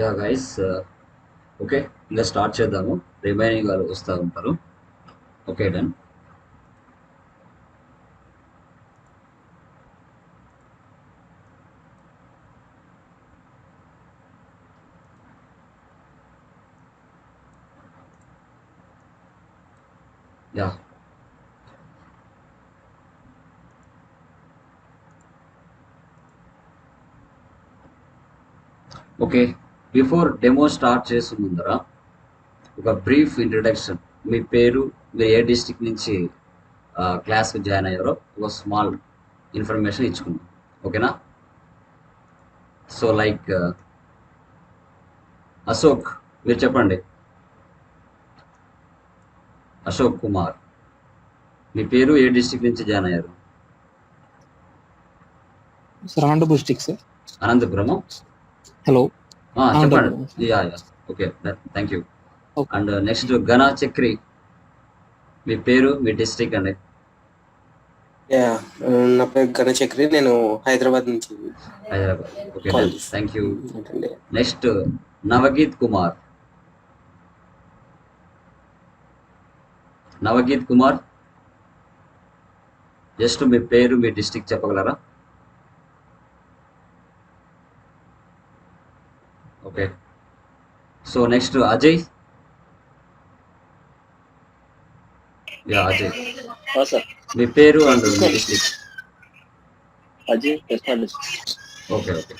Yeah guys, okay, ఇంకా start చేద్దాము. Remaining వాళ్ళు వస్తూ ఉంటారు. Okay, done. Yeah, okay. Before demo start చేసే ముందర ఒక బ్రీఫ్ ఇంట్రడక్షన్. మీ పేరు, మీరు ఏ డిస్టిక్ నుంచి క్లాస్కి జాయిన్ అయ్యారో ఒక స్మాల్ ఇన్ఫర్మేషన్ ఇచ్చుకుందాం. ఓకేనా? సో లైక్ అశోక్, మీరు చెప్పండి. అశోక్ కుమార్, మీ పేరు, ఏ డిస్టిక్ నుంచి జాయిన్ అయ్యారు? Sir Anantapur district sir. Anantapuramu. Hello, చెప్పండి. Anantapuram sir. Ya ya, okay, thank you. Okay. And next Gana Chakri, మీ పేరు, మీ డిస్ట్రిక్ట్ అండి. యా, నా పేరు గణచక్రి. నేను హైదరాబాద్ నుంచి Hyderabad. Okay, call done, thank you. చేస్తున్నానండి. నెక్స్ట్ నవగీత్ కుమార్. నవగీత్ కుమార్, జస్ట్ మీ పేరు, మీ డిస్ట్రిక్ట్ చెప్పగలరా? Okay. So next Ajay. Ya, Ajay, sir మీ పేరు అండ్ మీ district. Ajay Krishna district. Okay okay.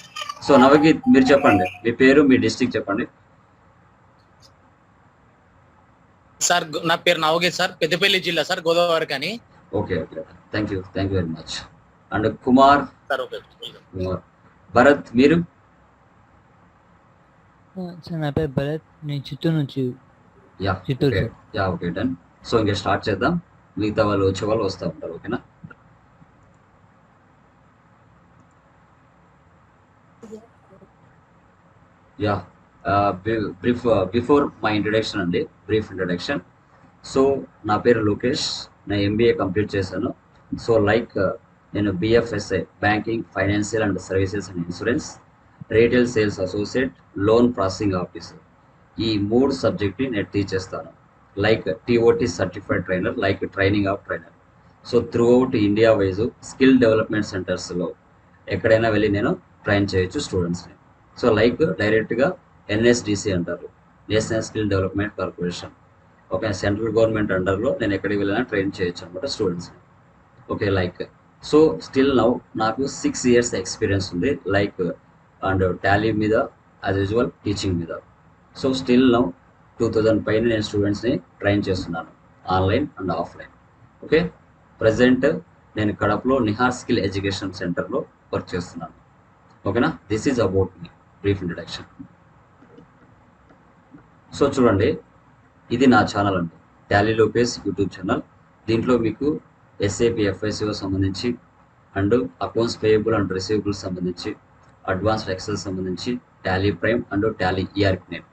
So Navageet, మీరు చెప్పండి. మీ పేరు, మీ డిస్ట్రిక్ట్ చెప్పండి. సార్ నా పేరు నవగీత్ సార్, పెద్దపల్లి జిల్లా సార్, గోదావరి కానీ. Okay okay, thank you very much. And Kumar. Sir okay. Kumar. Bharat, మీరు? సార్ నా పేరు భరత్, నేను చిత్తూరు నుంచి. Yeah, Chittoor okay. Sir. Yeah, okay, done. So ఇంకా స్టార్ట్ చేద్దాం. మిగతా వాళ్ళు వచ్చే వాళ్ళు వస్తూ ఉంటారు. ఓకేనా? యా, బిఫోర్ మై ఇంట్రడక్షన్ అండి, బ్రీఫ్ ఇంట్రడక్షన్. సో నా పేరు లోకేష్, నేను ఎంబీఏ కంప్లీట్ చేశాను. సో లైక్ నేను BFSI, banking, financial and services and insurance, retail sales associate, loan processing officer, ఈ 3 సబ్జెక్ట్ని నేను టీచ్ చేస్తాను. Like TOT certified trainer, like training of trainer. So throughout India wise skill development సెంటర్స్లో ఎక్కడైనా వెళ్ళి నేను train చేయొచ్చు స్టూడెంట్స్ని. సో లైక్ డైరెక్ట్గా ఎన్ఎస్డిసి అంటారు, national skill development corporation. Okay, central government అండర్లో నేను ఎక్కడికి వెళ్ళినా ట్రైన్ చేయొచ్చు అనమాట స్టూడెంట్స్ని. Okay, like so still now నాకు 6 years ఎక్స్పీరియన్స్ ఉంది, లైక్ అండ్ టాలీ మీద, యాజ్ యూజువల్ టీచింగ్ మీద. సో స్టిల్ నౌ 2000 పైన నేను స్టూడెంట్స్ని ట్రైన్ చేస్తున్నాను, online and offline. Okay, present నేను కడపలో నిహార్ స్కిల్ ఎడ్యుకేషన్ సెంటర్లో వర్క్ చేస్తున్నాను. ఓకేనా? This is about me brief introduction. So చూడండి, ఇది నా ఛానల్ అండి, టాలీ లోకేష్ యూట్యూబ్ ఛానల్. దీంట్లో మీకు ఎస్ఏపి ఎఫ్ఐసిఓ సంబంధించి, and accounts payable and receivable సంబంధించి, అడ్వాన్స్డ్ ఎక్సెల్ సంబంధించి, Tally prime and Tally ERP name,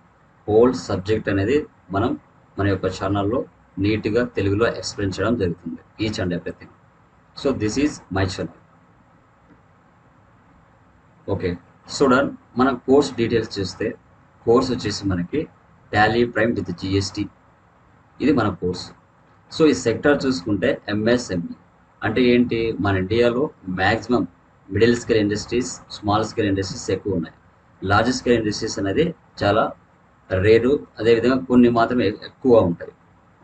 whole subject అనేది మనం మన యొక్క ఛానల్లో నీట్గా తెలుగులో ఎక్స్ప్లెయిన్ చేయడం జరుగుతుంది, each and everything. So this is my channel. Okay, చూడండి, మనం కోర్స్ డీటెయిల్స్ చూస్తే, కోర్స్ వచ్చేసి మనకి టాలీ ప్రైమ్ విత్ జిఎస్టీ, ఇది మన కోర్సు. సో ఈ సెక్టర్ చూసుకుంటే ఎంఎస్ఎంఈ అంటే ఏంటి, మన ఇండియాలో maximum middle scale industries, small scale industries ఎక్కువ ఉన్నాయి. లార్జ్ స్కేల్ ఇండస్ట్రీస్ అనేది చాలా రేరు, అదేవిధంగా కొన్ని మాత్రమే ఎక్కువ ఉంటాయి.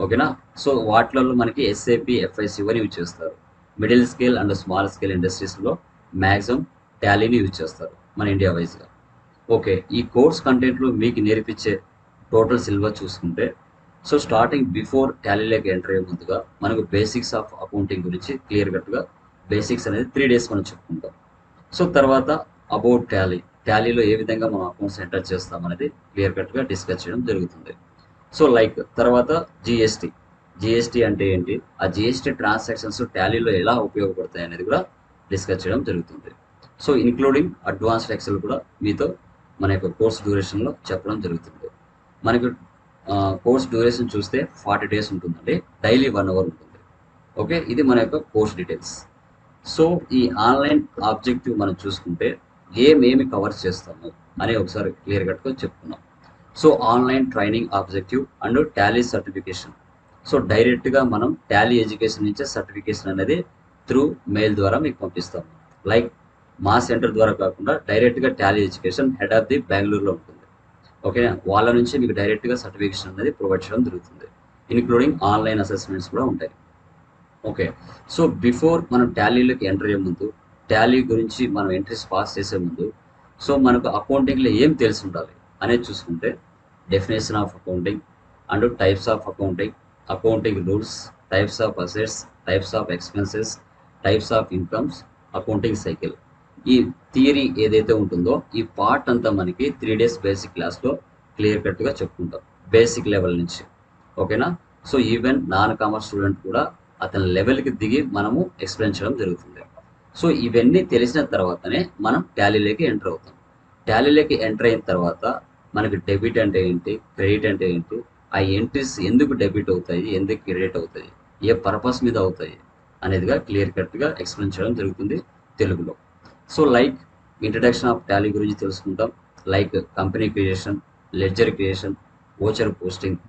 ఓకేనా? సో వాటిలలో మనకి ఎస్ఏపి ఎఫ్ఐసిఓ అని యూజ్ చేస్తారు. Middle scale and small scale ఇండస్ట్రీస్లో మ్యాక్సిమం టాలీని యూజ్ చేస్తారు మన ఇండియా వైజ్గా. ఓకే, ఈ కోర్స్ కంటెంట్లో మీకు నేర్పించే టోటల్ సిలబస్ చూసుకుంటే, సో స్టార్టింగ్ బిఫోర్ టాలీలోకి ఎంటర్ అయ్యే ముందుగా మనకు బేసిక్స్ ఆఫ్ అకౌంటింగ్ గురించి క్లియర్ కట్గా బేసిక్స్ అనేది 3 days మనం చెప్పుకుంటాం. సో తర్వాత అబౌట్ టాలీలో ఏ విధంగా మనం అకౌంట్స్ ఎంటర్ చేస్తాం అనేది క్లియర్ కట్గా డిస్కస్ చేయడం జరుగుతుంది. సో లైక్ తర్వాత జిఎస్టీ అంటే ఏంటి, ఆ జిఎస్టీ ట్రాన్సాక్షన్స్ టాలీలో ఎలా ఉపయోగపడతాయి అనేది కూడా డిస్కస్ చేయడం జరుగుతుంది. సో ఇంక్లూడింగ్ అడ్వాన్స్డ్ ఎక్సెల్ కూడా మీతో మన యొక్క కోర్స్ డ్యూరేషన్లో చెప్పడం జరుగుతుంది. మనకు కోర్స్ డ్యూరేషన్ చూస్తే 40 days ఉంటుందండి, డైలీ 1 hour ఉంటుంది. ఓకే, ఇది మన యొక్క కోర్స్ డీటెయిల్స్. సో ఈ ఆన్లైన్ ఆబ్జెక్టివ్ మనం చూసుకుంటే ఏమేమి కవర్ చేస్తాము అని ఒకసారి క్లియర్ కట్గా చెప్పుకున్నాం. So online training objective and Tally certification. So డైరెక్ట్గా మనం టాలీ ఎడ్యుకేషన్ నుంచే సర్టిఫికేషన్ అనేది త్రూ మెయిల్ ద్వారా మీకు పంపిస్తాము. లైక్ మా సెంటర్ ద్వారా కాకుండా డైరెక్ట్గా Tally education head of the బెంగళూరులో ఉంటుంది. ఓకే, వాళ్ళ నుంచి మీకు డైరెక్ట్గా సర్టిఫికేషన్ అనేది ప్రొవైడ్ చేయడం జరుగుతుంది. ఇన్క్లూడింగ్ ఆన్లైన్ అసెస్మెంట్స్ కూడా ఉంటాయి. ఓకే, సో బిఫోర్ మనం టాలీలోకి ఎంటర్ అయ్యే ముందు, టాలీ గురించి మనం ఎంట్రీస్ పాస్ చేసే ముందు, సో మనకు అకౌంటింగ్లో ఏం తెలిసి ఉండాలి అనేది చూసుకుంటే definition of accounting and types of accounting, accounting rules, types of assets, types of expenses, types of incomes, accounting cycle. ఈ థియరీ ఏదైతే ఉంటుందో ఈ పార్ట్ అంతా మనకి 3 days బేసిక్ క్లాస్లో క్లియర్ కట్గా చెప్పుకుంటాం బేసిక్ లెవెల్ నుంచి. ఓకేనా? So even non commerce student కూడా అతని లెవెల్కి దిగి మనము ఎక్స్ప్లెయిన్ చేయడం జరుగుతుంది. సో ఇవన్నీ తెలిసిన తర్వాతనే మనం టాలీలోకి ఎంటర్ అవుతాం. టాలీలోకి ఎంటర్ అయిన తర్వాత మనకి డెబిట్ అంటే ఏంటి, క్రెడిట్ అంటే ఏంటి, ఆ ఎంట్రీస్ ఎందుకు డెబిట్ అవుతాయి, ఎందుకు క్రెడిట్ అవుతాయి, ఏ పర్పస్ మీద అవుతాయి అనేదిగా క్లియర్ కట్గా ఎక్స్ప్లెయిన్ చేయడం జరుగుతుంది తెలుగులో. So like introduction of Tally గురించి తెలుసుకుంటాం, like company creation, ledger creation, voucher posting,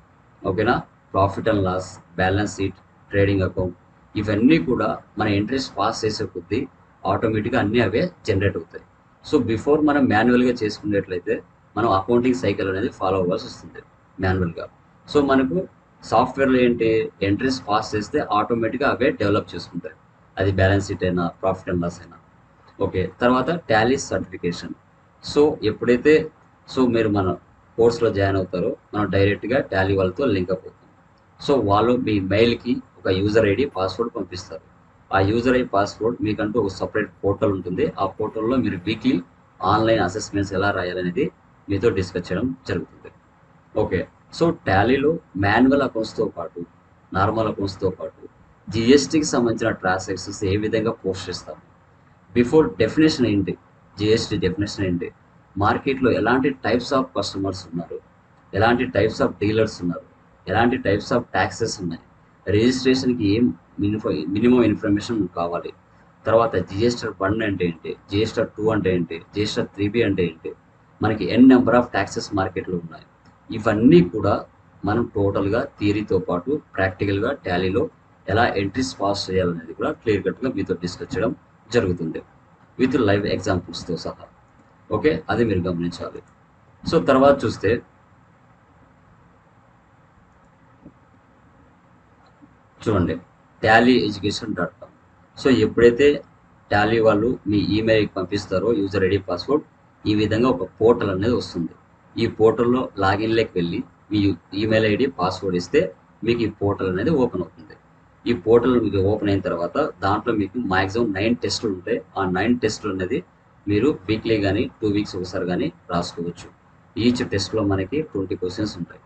ఓకేనా, profit and loss, balance sheet, trading account, ఇవన్నీ కూడా మన ఎంట్రీస్ పాస్ చేసే కొద్దీ ఆటోమేటిక్గా అన్నీ అవే జనరేట్ అవుతాయి. సో బిఫోర్ మనం మాన్యువల్గా చేసుకునేట్లయితే మనం అకౌంటింగ్ సైకిల్ అనేది ఫాలో అవ్వాల్సి వస్తుంది మాన్యువల్గా. సో మనకు సాఫ్ట్వేర్లో ఏంటి, ఎంట్రీస్ పాస్ చేస్తే ఆటోమేటిక్గా అవే డెవలప్ చేసుకుంటాయి, అది బ్యాలెన్స్ షీట్ అయినా ప్రాఫిట్ అండ్ లాస్ అయినా. ఓకే, తర్వాత టాలీ సర్టిఫికేషన్. సో ఎప్పుడైతే మీరు మన కోర్స్లో జాయిన్ అవుతారో మనం డైరెక్ట్గా టాలీ వాళ్ళతో లింక్ అప్ అవుతాం. సో వాళ్ళు మీ మెయిల్కి ఒక యూజర్ ఐడి పాస్వర్డ్ పంపిస్తారు. ఆ యూజర్ ఐడి పాస్వర్డ్ మీకంటూ ఒక సపరేట్ పోర్టల్ ఉంటుంది. ఆ పోర్టల్లో మీరు వీక్లీ ఆన్లైన్ అసెస్మెంట్స్ ఎలా రాయాలనేది మీతో డిస్కస్ చేయడం జరుగుతుంది. ఓకే, సో టాలీలో మాన్యువల్ అకౌంట్స్తో పాటు నార్మల్ అకౌంట్స్తో పాటు జిఎస్టీకి సంబంధించిన ట్రాన్సాక్షన్స్ ఏ విధంగా పోస్ట్ చేస్తాము, బిఫోర్ డెఫినేషన్ ఏంటి, జిఎస్టీ డెఫినేషన్ ఏంటి, మార్కెట్లో ఎలాంటి టైప్స్ ఆఫ్ కస్టమర్స్ ఉన్నారు, ఎలాంటి టైప్స్ ఆఫ్ డీలర్స్ ఉన్నారు, ఎలాంటి టైప్స్ ఆఫ్ ట్యాక్సెస్ ఉన్నాయి, రిజిస్ట్రేషన్కి ఏం మినిమం ఇన్ఫర్మేషన్ కావాలి, తర్వాత జిఎస్టర్ 1 అంటే ఏంటి, జిఎస్టర్ 2 అంటే ఏంటి, జిఎస్టర్ 3B అంటే ఏంటి, మనకి నెంబర్ ఆఫ్ ట్యాక్సెస్ మార్కెట్లో ఉన్నాయి, ఇవన్నీ కూడా మనం టోటల్గా థియరీతో పాటు ప్రాక్టికల్గా టాలీలో ఎలా ఎంట్రీస్ పాస్ చేయాలనేది కూడా క్లియర్ కట్గా మీతో డిస్కస్ చేయడం జరుగుతుంది విత్ లైవ్ ఎగ్జాంపుల్స్తో సహా. ఓకే, అది మీరు గమనించాలి. సో తర్వాత చూస్తే చూడండి tallyeducation.com. సో ఎప్పుడైతే టాలీ వాళ్ళు మీ ఈమెయిల్కి పంపిస్తారో యూజర్ ఐడి పాస్వర్డ్, ఈ విధంగా ఒక పోర్టల్ అనేది వస్తుంది. ఈ పోర్టల్లో లాగిన్లోకి వెళ్ళి మీ ఈమెయిల్ ఐడి పాస్వర్డ్ ఇస్తే మీకు ఈ పోర్టల్ అనేది ఓపెన్ అవుతుంది. ఈ పోర్టల్ మీకు ఓపెన్ అయిన తర్వాత దాంట్లో మీకు మ్యాక్సిమం 9 టెస్టులు ఉంటాయి. ఆ 9 టెస్టులు అనేది మీరు వీక్లీ కానీ 2 weeks ఒకసారి కానీ రాసుకోవచ్చు. ఈచ్ టెస్ట్లో మనకి 20 questions ఉంటాయి.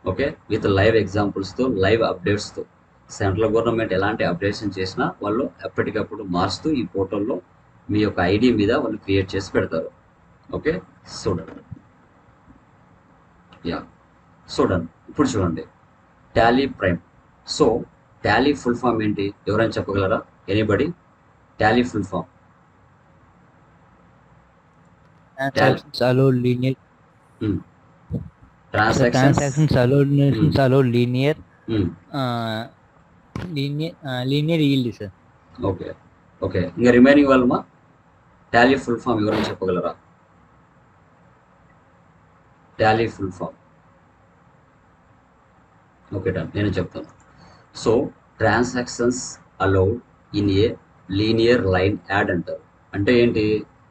ఓకే, విత్ లైవ్ ఎగ్జాంపుల్స్తో, లైవ్ అప్డేట్స్తో. సెంట్రల్ గవర్నమెంట్ ఎలాంటి అప్డేషన్ చేసినా వాళ్ళు ఎప్పటికప్పుడు మారుస్తూ ఈ పోర్టల్లో మీ యొక్క ఐడి మీద వాళ్ళు క్రియేట్ చేసి పెడతారు. ఓకే, చూడండి. చూడండి ఇప్పుడు చూడండి Tally prime. So Tally full form ఏంటి, ఎవరైనా చెప్పగలరా? Anybody? Tally full form Transactions allow linear. Transactions allow linear. Linear yield, sir. Okay okay, ఇంకా రిమైనింగ్ వాళ్ళమా టాలీ ఫుల్ ఫామ్ ఎవరైనా చెప్పగలరా? Tally full form. Okay done, నేను చెప్తాను. So transactions allowed in a linear line add అంటారు. అంటే ఏంటి,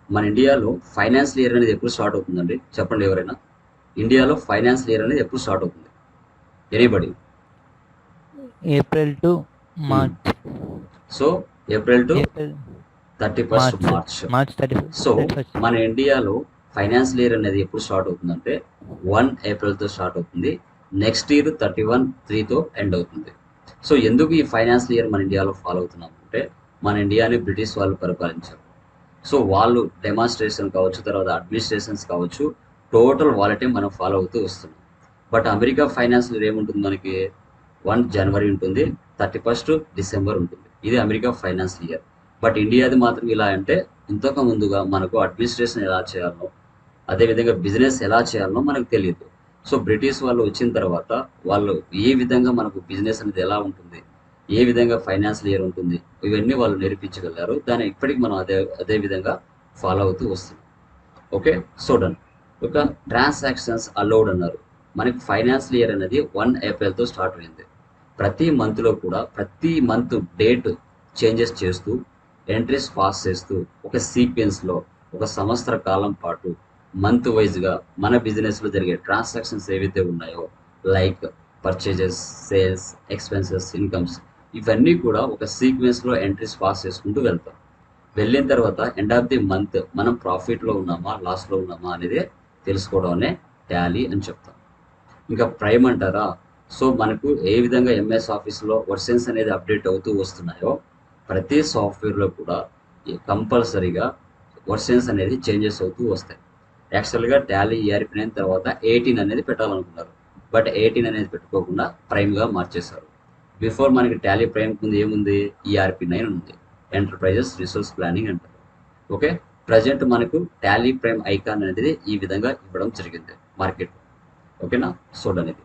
మన ఇండియాలో ఫైనాన్షియల్ ఇయర్ అనేది ఎప్పుడు స్టార్ట్ అవుతుందండి చెప్పండి ఎవరైనా? ఇండియాలో ఫైనాన్షియల్ ఇయర్ అనేది ఎప్పుడు స్టార్ట్ అవుతుంది? Anybody? April to March. So April to 31st March. 31st. So మన ఇండియాలో ఫైనాన్షియల్ ఇయర్ అనేది ఎప్పుడు స్టార్ట్ అవుతుందంటే 1 ఏప్రిల్తో స్టార్ట్ అవుతుంది. నెక్స్ట్ ఇయర్ 31/3తో ఎండ్ అవుతుంది. సో ఎందుకు ఈ ఫైనాన్షియల్ ఇయర్ మన ఇండియాలో ఫాలో అవుతున్నాం అంటే, మన ఇండియాని బ్రిటిష్ వాళ్ళు పరిపాలించారు. సో వాళ్ళు డెమాన్స్ట్రేషన్ కావచ్చు, తర్వాత అడ్మినిస్ట్రేషన్స్ కావచ్చు, టోటల్ వాలెటే మనం ఫాలో అవుతూ వస్తున్నాం. బట్ అమెరికా ఫైనాన్షియల్ ఇయర్ ఏముంటుంది మనకి, 1 జనవరి ఉంటుంది, 31st డిసెంబర్ ఉంటుంది. ఇది అమెరికా ఫైనాన్షియల్ ఇయర్. బట్ ఇండియాది మాత్రం ఇలా అంటే ఇంతకు ముందుగా మనకు అడ్మినిస్ట్రేషన్ ఎలా చేయాలో, అదేవిధంగా బిజినెస్ ఎలా చేయాలో మనకు తెలియదు. సో బ్రిటిష్ వాళ్ళు వచ్చిన తర్వాత వాళ్ళు ఏ విధంగా మనకు బిజినెస్ అనేది ఎలా ఉంటుంది, ఏ విధంగా ఫైనాన్షియల్ ఇయర్ ఉంటుంది, ఇవన్నీ వాళ్ళు నేర్పించగలిగారు. దాన్ని ఇప్పటికి మనం అదే విధంగా ఫాలో అవుతూ వస్తున్నాం. Okay, so done. ఒక ట్రాన్సాక్షన్స్ అలౌడ్ అన్నారు. మనకి ఫైనాన్షియల్ ఇయర్ అనేది 1 ఏప్రిల్తో స్టార్ట్ అయింది. ప్రతి మంత్లో కూడా ప్రతి మంత్ డేట్ చేంజెస్ చేస్తూ ఎంట్రీస్ పాస్ చేస్తూ ఒక సీక్వెన్స్లో ఒక సంవత్సర కాలం పాటు మంత్ వైజ్గా మన బిజినెస్లో జరిగే ట్రాన్సాక్షన్స్ ఏవైతే ఉన్నాయో, like purchases, sales, expenses, incomes, ఇవన్నీ కూడా ఒక సీక్వెన్స్లో ఎంట్రీస్ పాస్ చేసుకుంటూ వెళ్తాం. వెళ్ళిన తర్వాత ఎండ్ ఆఫ్ ది మంత్ మనం ప్రాఫిట్లో ఉన్నామా లాస్లో ఉన్నామా అనేది తెలుసుకోవడం అనే టాలీ అని చెప్తాం. ఇంకా ప్రైమ్ అంటారా? సో మనకు ఏ విధంగా ఎంఎస్ ఆఫీస్లో వర్షన్స్ అనేది అప్డేట్ అవుతూ వస్తున్నాయో, ప్రతి సాఫ్ట్వేర్లో కూడా కంపల్సరీగా వర్షన్స్ అనేది చేంజెస్ అవుతూ వస్తాయి. యాక్చువల్గా టాలీ ERP 9 తర్వాత 18 అనేది పెట్టాలనుకున్నారు, బట్ 18 అనేది పెట్టుకోకుండా ప్రైమ్గా మార్చేశారు. బిఫోర్ మనకి టాలీ ప్రైమ్ ముందు ఏముంది? ERP 9 ఉంది, ఎంటర్ప్రైజెస్ రిసోర్స్ ప్లానింగ్ అంటారు. ఓకే, ప్రజెంట్ మనకు టాలీ ప్రైమ్ ఐకాన్ అనేది ఈ విధంగా ఇవ్వడం జరిగింది మార్కెట్లో. ఓకేనా, సోడ్ అనేది.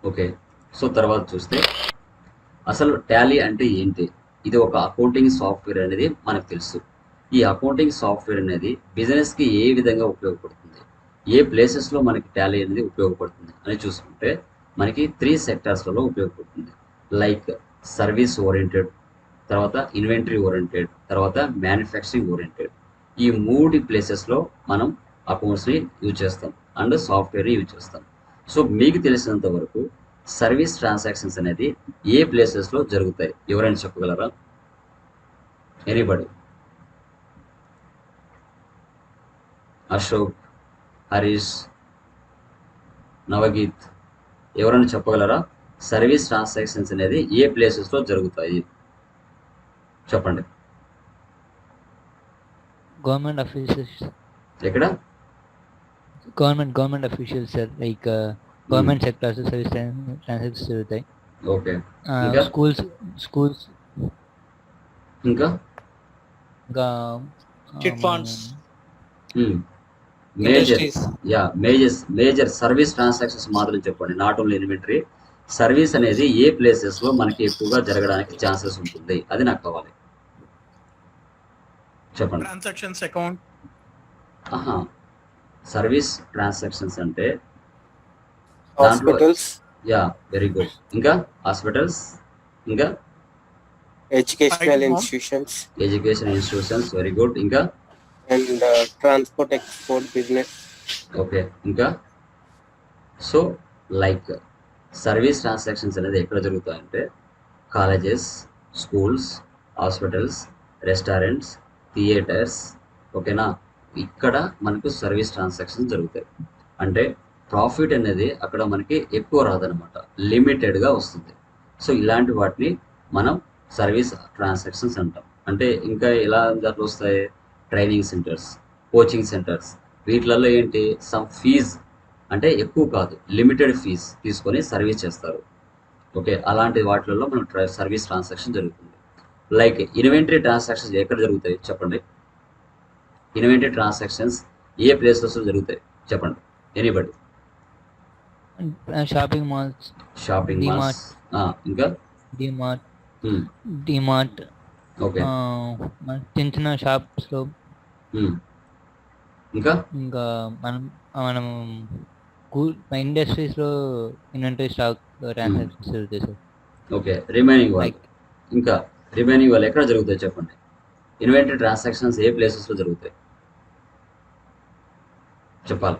ఓకే, సో తర్వాత చూస్తే అసలు టాలీ అంటే ఏంటి? ఇది ఒక అకౌంటింగ్ సాఫ్ట్వేర్ అనేది మనకు తెలుసు. ఈ అకౌంటింగ్ సాఫ్ట్వేర్ అనేది బిజినెస్కి ఏ విధంగా ఉపయోగపడుతుంది, ఏ ప్లేసెస్లో మనకి టాలీ అనేది ఉపయోగపడుతుంది అని చూసుకుంటే మనకి 3 సెక్టార్స్లలో ఉపయోగపడుతుంది. లైక్ సర్వీస్ ఓరియంటెడ్, తర్వాత ఇన్వెంటరీ ఓరియంటెడ్, తర్వాత మ్యానుఫ్యాక్చరింగ్ ఓరియంటెడ్. ఈ 3 ప్లేసెస్లో మనం అకౌంట్స్ని యూజ్ చేస్తాం అండ్ సాఫ్ట్వేర్ని యూజ్ చేస్తాం. సో మీకు తెలిసినంత వరకు సర్వీస్ ట్రాన్సాక్షన్స్ అనేది ఏ ప్లేసెస్లో జరుగుతాయి? ఎవరైనా చెప్పగలరా? ఎనీబడి? అశోక్, హరీష్, నవగీత్, ఎవరైనా చెప్పగలరా? సర్వీస్ ట్రాన్సాక్షన్స్ అనేది ఏ ప్లేసెస్లో జరుగుతాయి చెప్పండి. గవర్నమెంట్ అఫీషియల్స్, ఎక్కడ? Government officials sir, like government sectors service transactions జరుగుతాయి. ఓకే, ఇంకా? స్కూల్స్ ఇంకా ఇంకా chit funds, major industries. Major service transactions మాత్రం చెప్పండి, నాట్ ఓన్లీ ఇన్వెంటరీ. సర్వీస్ అనేది ఏ ప్లేసెస్లో మనకి ఎక్కువగా జరగడానికి ఛాన్సెస్ ఉంటుంది, అది నాకు కావాలి. చెప్పండి. ట్రాన్సాక్షన్స్ అకౌంట్, సర్వీస్ ట్రాన్సాక్షన్స్ అంటే దాంట్లో హాస్పిటల్స్, వెరీ గుడ్. ఇంకా హాస్పిటల్స్, ఇంకా educational institutions education institutions, very good. ఇంకా and transport export business. Okay, ఇంకా? సో లైక్ సర్వీస్ ట్రాన్సాక్షన్స్ అనేది ఎక్కడ జరుగుతాయంటే colleges, schools, hospitals, restaurants, theatres. ఓకేనా, ఇక్కడ మనకు సర్వీస్ ట్రాన్సాక్షన్స్ జరుగుతాయి. అంటే ప్రాఫిట్ అనేది అక్కడ మనకి ఎక్కువ రాదనమాట, లిమిటెడ్గా వస్తుంది. సో ఇలాంటి వాటిని మనం సర్వీస్ ట్రాన్సాక్షన్స్ అంటాం. అంటే ఇంకా ఎలా దాంట్లో వస్తాయి? ట్రైనింగ్ సెంటర్స్, కోచింగ్ సెంటర్స్, వీటిలలో ఏంటి? సమ్ ఫీజ్ అంటే ఎక్కువ కాదు, లిమిటెడ్ ఫీజ్ తీసుకొని సర్వీస్ చేస్తారు. ఓకే, అలాంటి వాటిలలో మనం సర్వీస్ ట్రాన్సాక్షన్ జరుగుతుంది. లైక్ ఇన్వెంటరీ ట్రాన్సాక్షన్స్ ఎక్కడ జరుగుతాయి చెప్పండి? ఇన్వెంటరీ ట్రాన్సాక్షన్స్ ఏ ప్లేసెస్లో జరుగుతాయి చెప్పండి? Anybody? Shopping malls, shopping malls, ఇంకా? డిమార్ట్, ఓకే, చిన్న చిన్న షాప్స్లో, ఇంకా? ఇంకా మనం ఇండస్ట్రీస్లో ఇన్వెంటరీ స్టాక్ ట్రాన్సాక్షన్స్ జరుగుతాయి సార్. ఓకే, రిమైనింగ్ వాళ్ళు ఇంకా రిమైనింగ్ వాళ్ళు ఎక్కడ జరుగుతాయి చెప్పండి? ఇన్వెంటరీ ట్రాన్సాక్షన్స్ ఏ ప్లేసెస్లో జరుగుతాయి చెప్పాలి?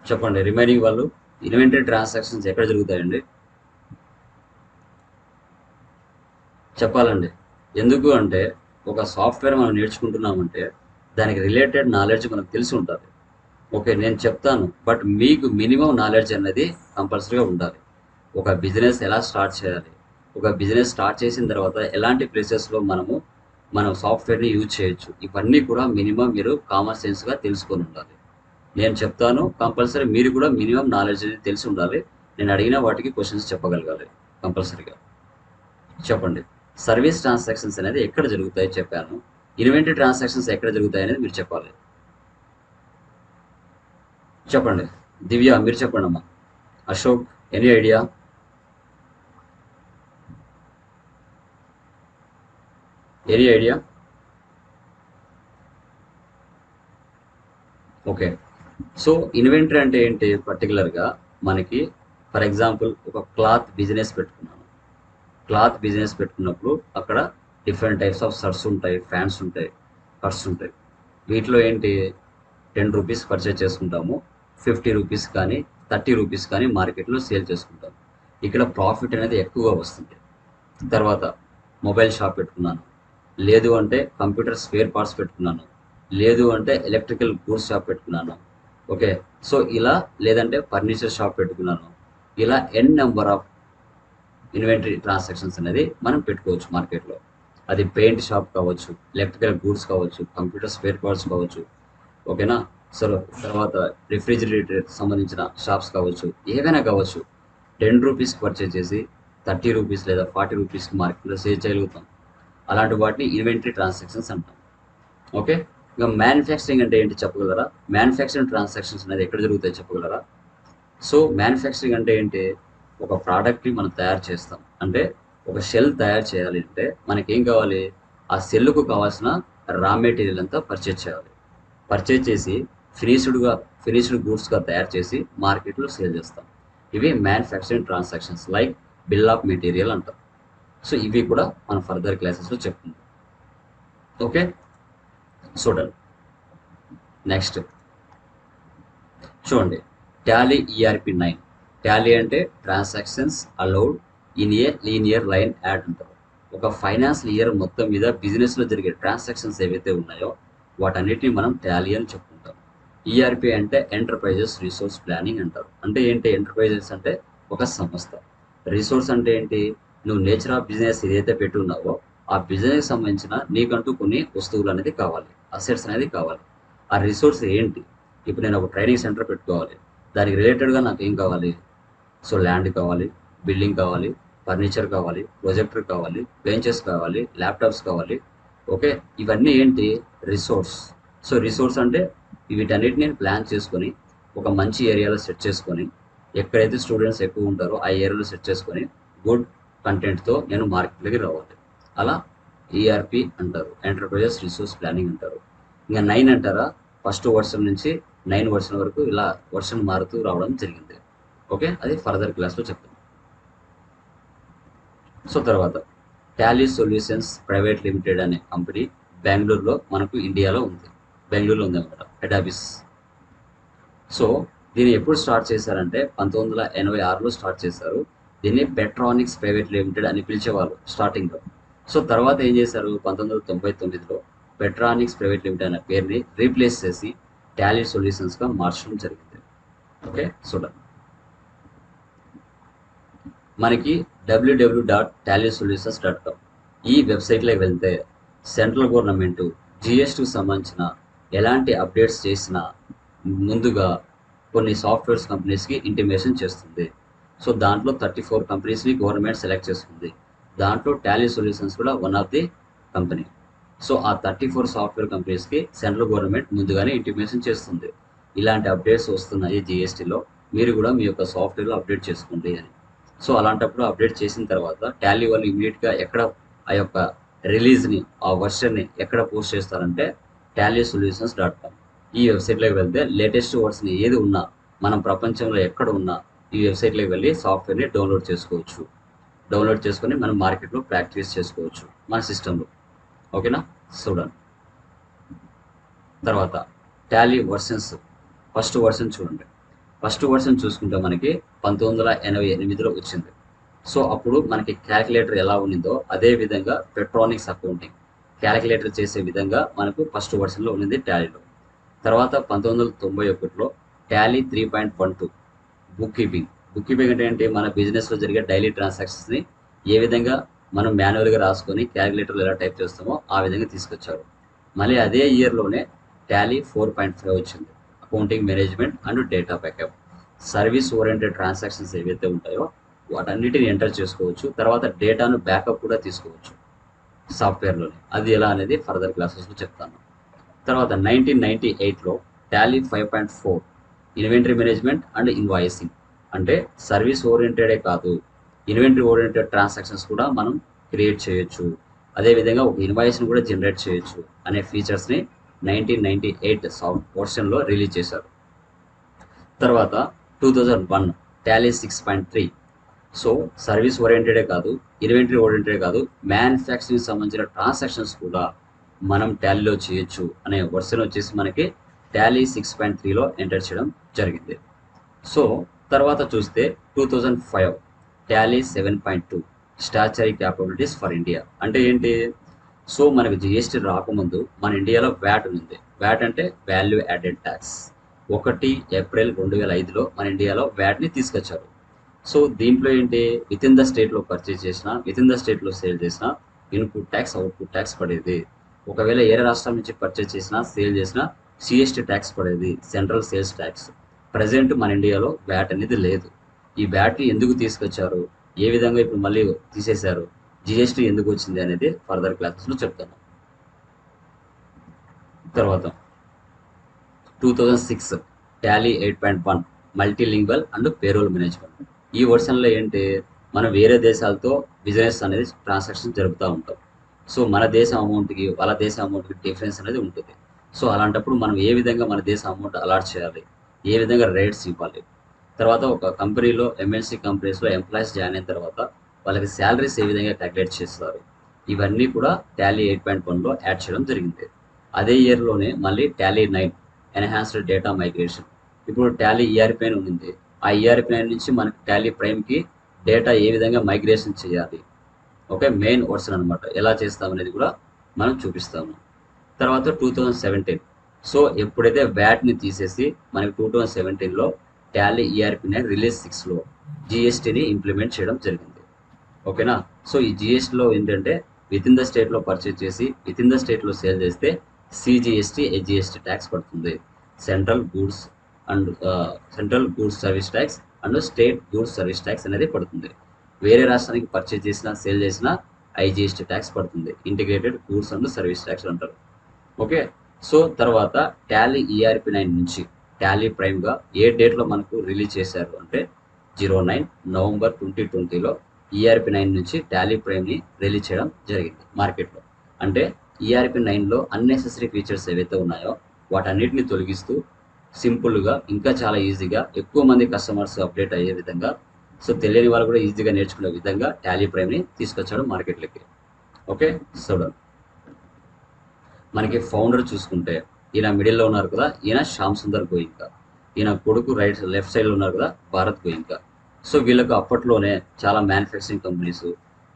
చెప్పండి, రిమైనింగ్ వాళ్ళు ఇన్వెంటరీ ట్రాన్సాక్షన్స్ ఎక్కడ జరుగుతాయండి చెప్పాలండి. ఎందుకు అంటే ఒక సాఫ్ట్వేర్ మనం నేర్చుకుంటున్నామంటే దానికి రిలేటెడ్ నాలెడ్జ్ మనకు తెలిసి ఉంటుంది. ఓకే, నేను చెప్తాను, బట్ మీకు మినిమం నాలెడ్జ్ అనేది కంపల్సరీగా ఉండాలి. ఒక బిజినెస్ ఎలా స్టార్ట్ చేయాలి, ఒక బిజినెస్ స్టార్ట్ చేసిన తర్వాత ఎలాంటి ప్లేసెస్లో మనం సాఫ్ట్వేర్ని యూజ్ చేయొచ్చు, ఇవన్నీ కూడా మినిమం మీరు కామన్ సెన్స్గా తెలుసుకొని ఉండాలి. నేను చెప్తాను, కంపల్సరీ మీరు కూడా మినిమం నాలెడ్జ్ అనేది తెలిసి ఉండాలి. నేను అడిగిన వాటికి క్వశ్చన్స్ చెప్పగలగాలి. కంపల్సరీగా. చెప్పండి, సర్వీస్ ట్రాన్సాక్షన్స్ అనేది ఎక్కడ జరుగుతాయి చెప్పాను, ఇన్వెంటరీ ట్రాన్సాక్షన్స్ ఎక్కడ జరుగుతాయి అనేది మీరు చెప్పాలి. చెప్పండి, దివ్య మీరు చెప్పండి అమ్మా. Ashok, any idea? Any idea? Okay, so inventory అంటే ఏంటి పర్టికులర్గా మనకి, ఫర్ ఎగ్జాంపుల్ ఒక క్లాత్ బిజినెస్ పెట్టుకున్నాను. క్లాత్ బిజినెస్ పెట్టుకున్నప్పుడు అక్కడ డిఫరెంట్ టైప్స్ ఆఫ్ షర్ట్స్ ఉంటాయి, ప్యాంట్స్ ఉంటాయి, కట్స్ ఉంటాయి. వీటిలో ఏంటి 10 రూపీస్ పర్చేజ్ చేసుకుంటాము, 50 రూపీస్ కానీ 30 రూపీస్ కానీ మార్కెట్లో సేల్ చేసుకుంటాము. ఇక్కడ ప్రాఫిట్ అనేది ఎక్కువగా వస్తుంది. తర్వాత మొబైల్ షాప్ పెట్టుకున్నాను, లేదు అంటే కంప్యూటర్ స్పేర్ పార్ట్స్ పెట్టుకున్నాను, లేదు అంటే ఎలక్ట్రికల్ గూడ్స్ షాప్ పెట్టుకున్నాను. ఓకే, సో ఇలా లేదంటే ఫర్నిచర్ షాప్ పెట్టుకున్నాను. ఇలా ఎన్ నెంబర్ ఆఫ్ ఇన్వెంటరీ ట్రాన్సాక్షన్స్ అనేది మనం పెట్టుకోవచ్చు మార్కెట్లో. అది పెయింట్ షాప్ కావచ్చు, ఎలక్ట్రికల్ గూడ్స్ కావచ్చు, కంప్యూటర్ స్పేర్ పార్ట్స్ కావచ్చు. ఓకేనా? సో తర్వాత రిఫ్రిజిరేటర్ సంబంధించిన షాప్స్ కావచ్చు, ఏవైనా కావచ్చు. 10 రూపీస్కి పర్చేజ్ చేసి 30 రూపీస్ లేదా 40 రూపీస్కి మార్కెట్లో సేల్ చేయగలుగుతాం. అలాంటి వాటిని ఇన్వెంటరీ ట్రాన్సాక్షన్స్ అంటాం. ఓకే, ఇంకా మ్యానుఫ్యాక్చరింగ్ అంటే ఏంటి చెప్పగలరా? మ్యానుఫ్యాక్చరింగ్ ట్రాన్సాక్షన్స్ అనేది ఎక్కడ జరుగుతాయి చెప్పగలరా? సో మ్యానుఫ్యాక్చరింగ్ అంటే ఏంటి, ఒక ప్రోడక్ట్ని మనం తయారు చేస్తాం. అంటే ఒక షెల్ తయారు చేయాలి అంటే మనకేం కావాలి, ఆ సెల్లుకు కావాల్సిన రా మెటీరియల్ అంతా పర్చేజ్ చేయాలి. పర్చేజ్ చేసి ఫినిష్డ్ గూడ్స్గా తయారు చేసి మార్కెట్లో సేల్ చేస్తాం. ఇవి manufacturing transactions, like bill of material అంటాం. సో ఇవి కూడా మనం ఫర్దర్ క్లాసెస్లో చెప్పుకుందాం. ఓకే, చూడండి నెక్స్ట్ చూడండి, టాలీ ఈఆర్పి 9. టాలీ అంటే transactions allowed in a linear line add అంటారు. ఒక ఫైనాన్షియల్ ఇయర్ మొత్తం మీద బిజినెస్లో జరిగే ట్రాన్సాక్షన్స్ ఏవైతే ఉన్నాయో వాటన్నిటిని మనం టాలీ అని చెప్పుకుంటాం. ఈఆర్పి అంటే ఎంటర్ప్రైజెస్ రిసోర్స్ ప్లానింగ్ అంటారు. అంటే ఏంటి, ఎంటర్ప్రైజెస్ అంటే ఒక సంస్థ, రిసోర్స్ అంటే ఏంటి, నువ్వు నేచర్ ఆఫ్ బిజినెస్ ఏదైతే పెట్టున్నావో ఆ బిజినెస్కి సంబంధించిన నీకంటూ కొన్ని వస్తువులు అనేది కావాలి, అసెట్స్ అనేది కావాలి. ఆ రిసోర్స్ ఏంటి, ఇప్పుడు నేను ఒక ట్రైనింగ్ సెంటర్ పెట్టుకోవాలి, దానికి రిలేటెడ్గా నాకు ఏం కావాలి, సో ల్యాండ్ కావాలి, బిల్డింగ్ కావాలి, ఫర్నిచర్ కావాలి, ప్రొజెక్టర్ కావాలి, బెంచెస్ కావాలి, ల్యాప్టాప్స్ కావాలి. ఓకే, ఇవన్నీ ఏంటి, రిసోర్స్. సో రిసోర్స్ అంటే వీటన్నిటిని నేను ప్లాన్ చేసుకొని ఒక మంచి ఏరియాలో సెట్ చేసుకొని, ఎక్కడైతే స్టూడెంట్స్ ఎక్కువ ఉంటారో ఆ ఏరియాలో సెట్ చేసుకొని గుడ్ కంటెంట్తో నేను మార్కెట్లోకి రావాలి. అలా ఈఆర్పి అంటారు, ఎంటర్ప్రైజెస్ రిసోర్స్ ప్లానింగ్ అంటారు. ఇంకా 9 అంటారా, ఫస్ట్ వర్షన్ నుంచి 9 వర్షన్ వరకు ఇలా వర్షన్ మారుతూ రావడం జరిగింది. ఓకే, అది ఫర్దర్ క్లాస్లో చెప్తాను. సో తర్వాత టాలీ సొల్యూషన్స్ ప్రైవేట్ లిమిటెడ్ అనే కంపెనీ బెంగళూరులో మనకు ఇండియాలో ఉంది, బెంగళూరులో ఉంది అనమాట హెడ్ ఆఫీస్. సో దీన్ని ఎప్పుడు స్టార్ట్ చేశారంటే 1986లో స్టార్ట్ చేశారు. దీన్ని పెట్రానిక్స్ ప్రైవేట్ లిమిటెడ్ అని పిలిచేవాళ్ళు స్టార్టింగ్లో. సో తర్వాత ఏం చేశారు, 1999లో పెట్రానిక్స్ ప్రైవేట్ లిమిటెడ్ అనే పేరుని రీప్లేస్ చేసి టాలీ సొల్యూషన్స్గా మార్చడం జరిగింది. ఓకే, చూడండి మనకి www.tallysolutions.com ఈ వెబ్సైట్లోకి వెళ్తే సెంట్రల్ గవర్నమెంట్ జిఎస్టీకి సంబంధించిన ఎలాంటి అప్డేట్స్ చేసినా ముందుగా కొన్ని సాఫ్ట్వేర్స్ కంపెనీస్కి ఇంటిమేషన్ చేస్తుంది. సో దాంట్లో 34 కంపెనీస్ని గవర్నమెంట్ సెలెక్ట్ చేస్తుంది. దాంట్లో టాలీ సొల్యూషన్స్ కూడా one of the company. So ఆ 34 సాఫ్ట్వేర్ కంపెనీస్కి సెంట్రల్ గవర్నమెంట్ ముందుగానే ఇంటిమేషన్ చేస్తుంది, ఇలాంటి అప్డేట్స్ వస్తున్నాయి జిఎస్టీలో, మీరు కూడా మీ యొక్క సాఫ్ట్వేర్లో అప్డేట్ చేసుకోండి అని. సో అలాంటప్పుడు అప్డేట్ చేసిన తర్వాత టాలీ వాళ్ళు ఇమీడియట్గా ఎక్కడ ఆ యొక్క రిలీజ్ని, ఆ వర్షన్ని ఎక్కడ పోస్ట్ చేస్తారంటే tallysolutions.com ఈ వెబ్సైట్లోకి వెళ్తే లేటెస్ట్ వర్షన్ ఏది ఉన్నా మనం ప్రపంచంలో ఎక్కడ ఉన్నా ఈ వెబ్సైట్లోకి వెళ్ళి సాఫ్ట్వేర్ని డౌన్లోడ్ చేసుకోవచ్చు. డౌన్లోడ్ చేసుకొని మనం మార్కెట్లో ప్రాక్టీస్ చేసుకోవచ్చు మన సిస్టంలో. ఓకేనా, చూడండి తర్వాత టాలీ వర్షన్స్. ఫస్ట్ వర్షన్ చూడండి, ఫస్ట్ వర్షన్ చూసుకుంటే మనకి 1988లో వచ్చింది. సో అప్పుడు మనకి క్యాలిక్యులేటర్ ఎలా ఉన్నిందో అదే విధంగా పెట్రానిక్స్ అకౌంటింగ్ క్యాలిక్యులేటర్ చేసే విధంగా మనకు ఫస్ట్ వర్షన్లో ఉన్నది టాలీలో. తర్వాత 1991లో Tally 3.12 book keeping. Book keeping అంటే ఏంటి, మన బిజినెస్లో జరిగే డైలీ ట్రాన్సాక్షన్స్ని ఏ విధంగా మనం మాన్యువల్గా రాసుకొని క్యాలిక్యులేటర్లో ఎలా టైప్ చేస్తామో ఆ విధంగా తీసుకొచ్చారు. మళ్ళీ అదే ఇయర్లోనే టాలీ 4.5 వచ్చింది, accounting management and data backup. Service oriented transactions ఏవైతే ఉంటాయో వాటన్నిటిని ఎంటర్ చేసుకోవచ్చు. తర్వాత డేటాను బ్యాకప్ కూడా తీసుకోవచ్చు సాఫ్ట్వేర్లోనే. అది ఎలా అనేది ఫర్దర్ క్లాసెస్లో చెప్తాను. తర్వాత 1998లో Tally 5.4 inventory management and invoicing, అంటే సర్వీస్ ఓరియంటెడే కాదు, ఇన్వెంటరీ ఓరియంటెడ్ ట్రాన్సాక్షన్స్ కూడా మనం క్రియేట్ చేయొచ్చు, అదేవిధంగా ఒక ఇన్వాయిస్ని కూడా జనరేట్ చేయొచ్చు అనే ఫీచర్స్ని 1998 వర్షన్లో రిలీజ్ చేశారు. తర్వాత 2001 టాలీ 6.3. సో సర్వీస్ ఓరియంటెడే కాదు, ఇన్వెంటరీ ఓరియంటెడే కాదు, మ్యానుఫ్యాక్చరింగ్ సంబంధించిన ట్రాన్సాక్షన్స్ కూడా మనం టాలీలో చేయొచ్చు అనే వర్షన్ వచ్చేసి మనకి టాలీ 6.3లో ఎంటర్ చేయడం జరిగింది. సో తర్వాత చూస్తే 2005 Tally 7.2 statuary capabilities for India. అంటే ఏంటి? సో మనకు జిఎస్టీ రాకముందు మన ఇండియాలో వ్యాట్ ఉంది. వ్యాట్ అంటే వాల్యూ యాడెడ్ ట్యాక్స్. 1 ఏప్రిల్ 2005లో మన ఇండియాలో వ్యాట్ని తీసుకొచ్చారు. సో దీంట్లో ఏంటి, విత్ ఇన్ ద స్టేట్లో పర్చేజ్ చేసిన, విత్ ఇన్ ద స్టేట్లో సేల్ చేసిన ఇన్పుట్ ట్యాక్స్, అవుట్పుట్ ట్యాక్స్ పడేది. ఒకవేళ ఏరే రాష్ట్రం నుంచి పర్చేజ్ చేసినా, సేల్ చేసినా సిఎస్టీ ట్యాక్స్ పడేది, సెంట్రల్ సేల్స్ ట్యాక్స్. ప్రజెంట్ మన ఇండియాలో వ్యాట్ అనేది లేదు. ఈ వ్యాట్ని ఎందుకు తీసుకొచ్చారు, ఏ విధంగా ఇప్పుడు మళ్ళీ తీసేశారు, జిఎస్టీ ఎందుకు వచ్చింది అనేది ఫర్దర్ క్లాసెస్లో చెప్తాను. తర్వాత 2006 Tally 8.1 multilingual and payroll management. ఈ వర్షన్లో ఏంటి, మనం వేరే దేశాలతో బిజినెస్ అనేది ట్రాన్సాక్షన్ జరుపుతూ ఉంటాం. సో మన దేశం అమౌంట్కి వాళ్ళ దేశం అమౌంట్కి డిఫరెన్స్ అనేది ఉంటుంది. సో అలాంటప్పుడు మనం ఏ విధంగా మన దేశం అమౌంట్ అలాట్ చేయాలి, ఏ విధంగా రేట్స్ ఇవ్వాలి, తర్వాత ఒక కంపెనీలో ఎంఎన్సీ కంపెనీస్లో ఎంప్లాయీస్ జాయిన్ అయిన తర్వాత వాళ్ళకి శాలరీస్ ఏ విధంగా క్యాలిక్యులేట్ చేస్తారు, ఇవన్నీ కూడా టాలీ 8.1లో యాడ్ చేయడం జరిగింది. అదే ఇయర్లోనే మళ్ళీ టాలీ 9 ఎన్హాన్స్డ్ డేటా మైగ్రేషన్. ఇప్పుడు టాలీ ఈఆర్పి అని ఉంది. ఆ ఈఆర్పి నుంచి మనకి టాలీ ప్రైమ్కి డేటా ఏ విధంగా మైగ్రేషన్ చేయాలి, ఓకే, మెయిన్ వర్షన్ అనమాట. ఎలా చేస్తామనేది కూడా మనం చూపిస్తాము. తర్వాత 2017, సో ఎప్పుడైతే వ్యాట్ని తీసేసి మనకి 2017లో టాలీ ఈఆర్పి రిలీజ్ 6లో జిఎస్టీని ఇంప్లిమెంట్ చేయడం జరిగింది. ఓకేనా. సో ఈ జిఎస్టీలో ఏంటంటే విత్ ఇన్ ద స్టేట్లో పర్చేజ్ చేసి విత్ ఇన్ ద స్టేట్లో సేల్ చేస్తే సిజిఎస్టీ, హెచ్జిఎస్టీ ట్యాక్స్ పడుతుంది. Central goods service tax and state goods service tax అనేది పడుతుంది. వేరే రాష్ట్రానికి పర్చేజ్ చేసినా, సేల్ చేసినా ఐజిఎస్టీ ట్యాక్స్ పడుతుంది. Integrated goods and service tax అంటారు. ఓకే. సో తర్వాత టాలీ ఈఆర్పి 9 నుంచి టాలీ ప్రైమ్గా ఏ డేట్లో మనకు రిలీజ్ చేశారు అంటే 09 నవంబర్ 2020లో ఈఆర్పి 9 నుంచి టాలీ ప్రైమ్ని రిలీజ్ చేయడం జరిగింది మార్కెట్లో. అంటే ఈఆర్పి 9లో అన్నెసెసరీ ఫీచర్స్ ఏవైతే ఉన్నాయో వాటన్నిటిని తొలగిస్తూ సింపుల్గా, ఇంకా చాలా ఈజీగా, ఎక్కువ మంది కస్టమర్స్ అప్డేట్ అయ్యే విధంగా, సో తెలియని వాళ్ళు కూడా ఈజీగా నేర్చుకునే విధంగా టాలీ ప్రైమ్ని తీసుకొచ్చాడు మార్కెట్లోకి. ఓకే. చూడండి, మనకి ఫౌండర్ చూసుకుంటే ఈయన మిడిల్లో ఉన్నారు కదా, ఈయన శ్యామ్ సుందర్ గోయింకా. ఈయన కొడుకు లెఫ్ట్ సైడ్లో ఉన్నారు కదా, భారత్ గోయింకా. సో వీళ్ళకు అప్పట్లోనే చాలా మ్యానుఫ్యాక్చరింగ్ కంపెనీస్,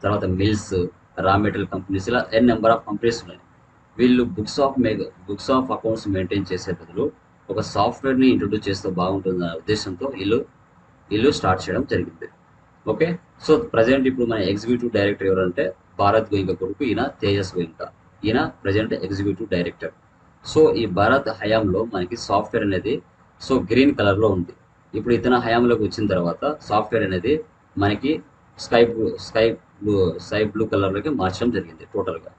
తర్వాత మిల్స్, రా మెటీరియల్ కంపెనీస్, ఇలా నెంబర్ ఆఫ్ కంపెనీస్ ఉన్నాయి. వీళ్ళు బుక్స్ ఆఫ్ అకౌంట్స్ మెయింటైన్ చేసే బదులు ఒక సాఫ్ట్వేర్ని ఇంట్రొడ్యూస్ చేస్తే బాగుంటుందనే ఉద్దేశంతో వీళ్ళు స్టార్ట్ చేయడం జరిగింది. ఓకే. సో ప్రజెంట్ ఇప్పుడు మన ఎగ్జిక్యూటివ్ డైరెక్టర్ ఎవరంటే భారత్ గోయింకా కొడుకు, ఈయన తేజస్ గోయింకా. ఈయన ప్రజెంట్ ఎగ్జిక్యూటివ్ డైరెక్టర్. సో ఈ భారత్ హయాంలో మనకి సాఫ్ట్వేర్ అనేది సో గ్రీన్ కలర్లో ఉంది. ఇప్పుడు ఇతను హయాంలోకి వచ్చిన తర్వాత సాఫ్ట్వేర్ అనేది మనకి స్కై బ్లూ కలర్లోకి మార్చడం జరిగింది టోటల్గా.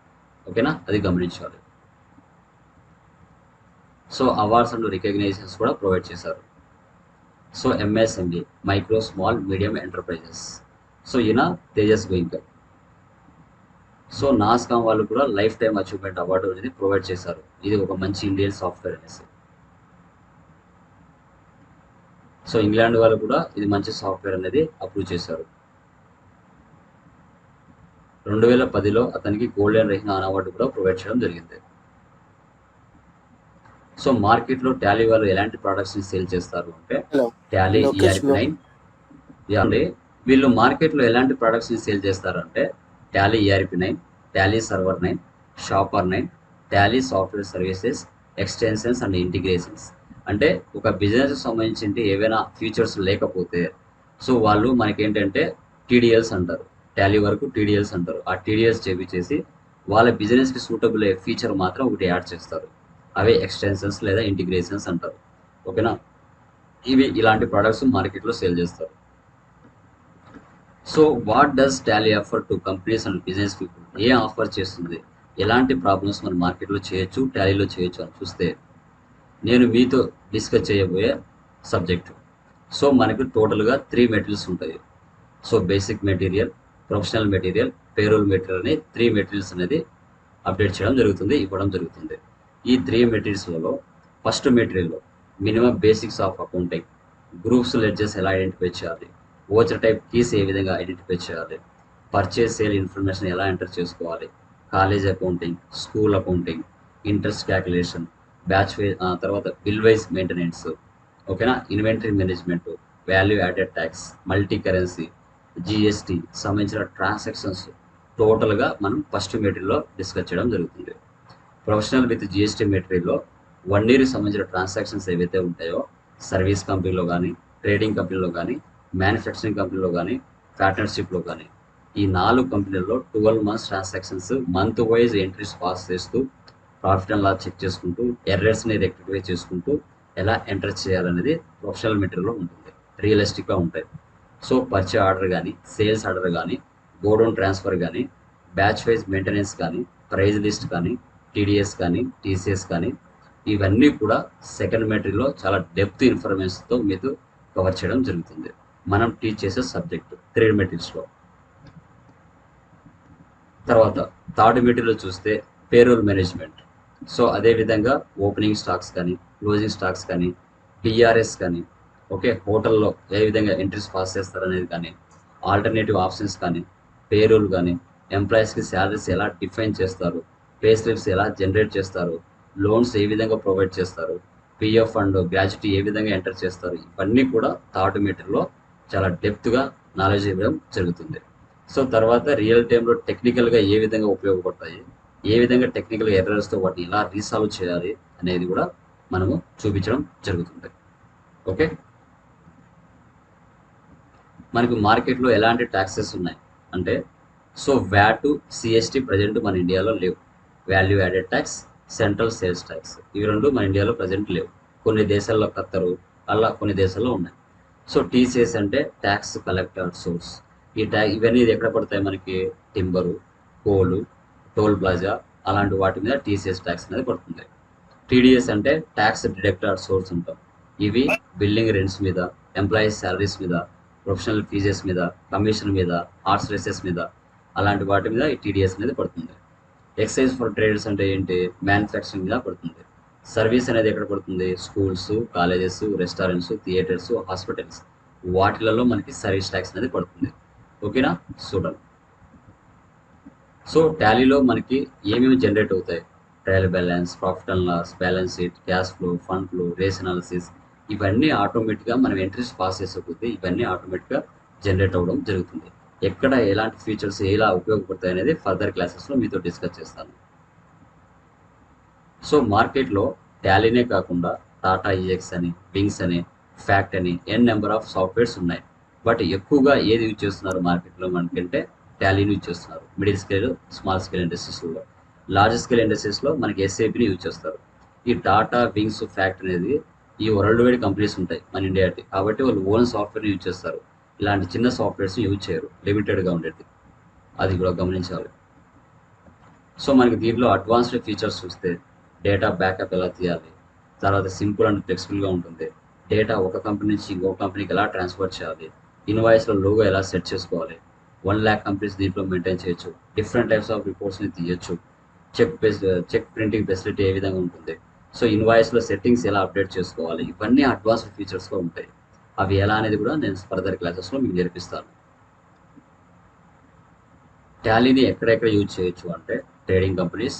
ఓకేనా, అది గమనించాలి. సో అవార్డ్స్ అండ్ రికగ్నైజేషన్స్ కూడా ప్రొవైడ్ చేశారు. So MSME, micro small medium enterprises. So ఈయన తేజస్ గోయింకా. సో నాస్కామ్ వాళ్ళు కూడా లైఫ్ టైమ్ అచీవ్మెంట్ అవార్డు అనేది ప్రొవైడ్ చేశారు. ఇది ఒక మంచి ఇండియన్ సాఫ్ట్వేర్ అనేసి. సో ఇంగ్లాండ్ వాళ్ళు కూడా ఇది మంచి సాఫ్ట్వేర్ అనేది అప్రూవ్ చేశారు. 2010లో అతనికి గోల్డెన్ రెహ్మాన్ అవార్డు కూడా ప్రొవైడ్ చేయడం జరిగింది. సో మార్కెట్లో టాలీ వాళ్ళు ఎలాంటి ప్రోడక్ట్స్ని సేల్ చేస్తారు అంటే టాలీ ఈఆర్పి 9. వీళ్ళు మార్కెట్లో ఎలాంటి ప్రోడక్ట్స్ని సేల్ చేస్తారంటే Tally ERP 9, Tally server 9, shopper 9, Tally software services, extensions and integrations. అంటే ఒక బిజినెస్ సంబంధించి ఏవైనా ఫీచర్స్ లేకపోతే సో వాళ్ళు మనకేంటంటే టీడీఎల్స్ అంటారు, టాలీ వరకు టీడీఎల్స్ అంటారు. ఆ టీడీఎల్స్ చేసి వాళ్ళ బిజినెస్కి సూటబుల్ అయ్యే ఫీచర్ మాత్రం ఒకటి యాడ్ చేస్తారు. అవే ఎక్స్టెన్షన్స్ లేదా ఇంటిగ్రేషన్స్ అంటారు. ఓకేనా. ఇవి ఇలాంటి ప్రోడక్ట్స్ మార్కెట్లో సేల్ చేస్తారు. So what does Tally offer to companies and business people? A offer చేస్తుంది, ఎలాంటి ప్రాబ్లమ్స్ మన మార్కెట్లో చేయొచ్చు, టాలీలో చేయొచ్చు అని చూస్తే నేను మీతో డిస్కస్ చేయబోయే సబ్జెక్టు. సో మనకు టోటల్గా 3 మెటీరియల్స్ ఉంటాయి. So basic material, professional material, payroll material అనే 3 మెటీరియల్స్ అనేది అప్డేట్ చేయడం జరుగుతుంది, ఇవ్వడం జరుగుతుంది. ఈ 3 మెటీరియల్స్లలో ఫస్ట్ మెటీరియల్లో minimum basics of accounting, groups ledgers ఎలా ఐడెంటిఫై చేయాలి, ఓచర్ టైప్ కీస్ ఏ విధంగా ఐడెంటిఫై చేయాలి, పర్చేస్ సేల్ ఇన్ఫర్మేషన్ ఎలా ఎంటర్ చేసుకోవాలి, college accounting, school accounting, interest calculation, batch wise, తర్వాత బిల్ వైజ్ మెయింటెనెన్స్, ఓకేనా, inventory management, value added tax, multi currency, GST సంబంధించిన ట్రాన్సాక్షన్స్ టోటల్గా మనం ఫస్ట్ మెటీరియల్లో డిస్కస్ చేయడం జరుగుతుంది. ప్రొఫెషనల్ విత్ జిఎస్టీ మెటీరియల్లో 1 year సంబంధించిన ట్రాన్సాక్షన్స్ ఏవైతే ఉంటాయో సర్వీస్ కంపెనీలో కానీ, ట్రేడింగ్ కంపెనీలో కానీ, మ్యానుఫ్యాక్చరింగ్ కంపెనీలో కానీ, పార్ట్నర్షిప్లో కానీ, ఈ 4 కంపెనీల్లో 12 months transactions month wise entries pass చేస్తూ ప్రాఫిట్ అండ్ లాస్ చెక్ చేసుకుంటూ ఎర్రర్స్ని రెక్టిఫై చేసుకుంటూ ఎలా ఎంటర్ చేయాలనేది ప్రొఫెషనల్ మెటీరియల్లో ఉంటుంది. రియలిస్టిక్గా ఉంటాయి. సో పర్చేజ్ ఆర్డర్ కానీ, సేల్స్ ఆర్డర్ కానీ, గోడౌన్ ట్రాన్స్ఫర్ కానీ, బ్యాచ్ వైజ్ మెయింటెనెన్స్ కానీ, ప్రైజ్ లిస్ట్ కానీ, టీడీఎస్ కానీ, టీసీఎస్ కానీ, ఇవన్నీ కూడా సెకండ్ మెటీరియల్లో చాలా డెప్త్ ఇన్ఫర్మేషన్తో మీతో కవర్ చేయడం జరుగుతుంది. మనం టీచ్ చేసే సబ్జెక్ట్ 3 మెటీరియల్స్లో. తర్వాత థర్డ్ మెటీరియల్ చూస్తే పేరోల్ మేనేజ్మెంట్. సో అదేవిధంగా ఓపెనింగ్ స్టాక్స్ కానీ, క్లోజింగ్ స్టాక్స్ కానీ, టీఆర్ఎస్ కానీ, ఓకే, హోటల్లో ఏ విధంగా ఎంట్రీస్ పాస్ చేస్తారనేది కానీ, ఆల్టర్నేటివ్ ఆప్షన్స్ కానీ, పేరోల్ కానీ, ఎంప్లాయీస్కి శాలరీస్ ఎలా డిఫైన్ చేస్తారు, పే స్లిప్స్ ఎలా జనరేట్ చేస్తారు, లోన్స్ ఏ విధంగా ప్రొవైడ్ చేస్తారు, పిఎఫ్ అండ్ గ్రాట్యుటీ ఏ విధంగా ఎంటర్ చేస్తారు, ఇవన్నీ కూడా థర్డ్ మీటర్లో చాలా డెప్త్గా నాలెడ్జ్ ఇవ్వడం జరుగుతుంది. సో తర్వాత రియల్ టైంలో టెక్నికల్గా ఏ విధంగా ఉపయోగపడతాయి, ఏ విధంగా టెక్నికల్ ఎర్రర్స్తో వాటిని ఎలా రీసాల్వ్ చేయాలి అనేది కూడా మనము చూపించడం జరుగుతుంది. ఓకే, మనకు మార్కెట్లో ఎలాంటి ట్యాక్సెస్ ఉన్నాయి అంటే, సో వ్యాట్, సిఎస్టీ ప్రజెంట్ మన ఇండియాలో లేవు. Value added tax, central sales tax, ఇవి 2 మన ఇండియాలో ప్రజెంట్ లేవు. కొన్ని దేశాల్లో ఖత్తరు, అలా కొన్ని దేశాల్లో ఉన్నాయి. సో టీసీఎస్ అంటే ట్యాక్స్ కలెక్టర్ సోర్స్. ఇవన్నీ ఎక్కడ పడతాయి మనకి? టింబరు, కోలు, టోల్ ప్లాజా అలాంటి వాటి మీద టీసీఎస్ ట్యాక్స్ అనేది పడుతుంది. టీడీఎస్ అంటే ట్యాక్స్ డిడక్టర్ సోర్స్ ఉంటాం. ఇవి బిల్డింగ్ రెంట్స్ మీద, ఎంప్లాయీస్ శాలరీస్ మీద, ప్రొఫెషనల్ ఫీజెస్ మీద, కమిషన్ మీద, హార్స్ రేసెస్ మీద, అలాంటి వాటి మీద ఈ టీడీఎస్ అనేది పడుతుంది. ఎక్సైజ్ ఫర్ ట్రేడర్స్ అంటే ఏంటి? మ్యానుఫ్యాక్చరింగ్ మీద పడుతుంది. సర్వీస్ అనేది ఎక్కడ పడుతుంది? Schools, colleges, restaurants, theatres, hospitals, వాటిలలో మనకి సర్వీస్ ట్యాక్స్ అనేది పడుతుంది. ఓకేనా, చూడండి. సో టాలీలో మనకి ఏమేమి జనరేట్ అవుతాయి? Trial balance, profit and loss, balance sheet, cash flow, fund flow, race analysis, ఇవన్నీ ఆటోమేటిక్గా మనం ఎంట్రీస్ పాస్ చేసేకపోతే ఇవన్నీ ఆటోమేటిక్గా జనరేట్ అవ్వడం జరుగుతుంది. ఎక్కడ ఎలాంటి ఫీచర్స్ ఎలా ఉపయోగపడతాయి అనేది ఫర్దర్ క్లాసెస్లో మీతో డిస్కస్ చేస్తాను. సో మార్కెట్లో టాలీనే కాకుండా టాటా ఈఎక్స్ అని, వింగ్స్ అని, ఫ్యాక్ట్ అని నెంబర్ ఆఫ్ సాఫ్ట్వేర్స్ ఉన్నాయి. బట్ ఎక్కువగా ఏది యూజ్ చేస్తున్నారు మార్కెట్లో మనకంటే టాలీని యూజ్ చేస్తున్నారు. మిడిల్ స్కేల్, స్మాల్ స్కేల్ ఇండస్ట్రీస్లో. లార్జ్ స్కేల్ ఇండస్ట్రీస్లో మనకి ఎస్ఏపిని యూజ్ చేస్తారు. ఈ టాటా, వింగ్స్, ఫ్యాక్ట్ అనేది ఈ వరల్డ్ వైడ్ కంపెనీస్ ఉంటాయి మన ఇండియాకి, కాబట్టి వాళ్ళు ఓన్ సాఫ్ట్వేర్ని యూజ్ చేస్తారు. ఇలాంటి చిన్న సాఫ్ట్వేర్స్ని యూజ్ చేయరు, లిమిటెడ్గా ఉండేది, అది కూడా గమనించాలి. సో మనకి దీంట్లో అడ్వాన్స్డ్ ఫీచర్స్ చూస్తే డేటా బ్యాకప్ ఎలా తీయాలి, తర్వాత సింపుల్ అండ్ ఫ్లెక్సిబుల్గా ఉంటుంది. డేటా ఒక కంపెనీ నుంచి ఇంకో కంపెనీకి ఎలా ట్రాన్స్ఫర్ చేయాలి, ఇన్వాయిస్లో లోగో ఎలా సెట్ చేసుకోవాలి, 1 lakh కంపెనీస్ దీంట్లో మెయింటైన్ చేయొచ్చు, డిఫరెంట్ టైప్స్ ఆఫ్ రిపోర్ట్స్ని తీయచ్చు, చెక్ ప్రింటింగ్ ఫెసిలిటీ ఏ విధంగా ఉంటుంది, సో ఇన్వాయిస్లో సెట్టింగ్స్ ఎలా అప్డేట్ చేసుకోవాలి, ఇవన్నీ అడ్వాన్స్డ్ ఫీచర్స్గా ఉంటాయి. అవి ఎలా అనేది కూడా నేను ఫర్దర్ క్లాసెస్లో మీకు నేర్పిస్తాను. టాలీని ఎక్కడెక్కడ యూజ్ చేయొచ్చు అంటే trading companies,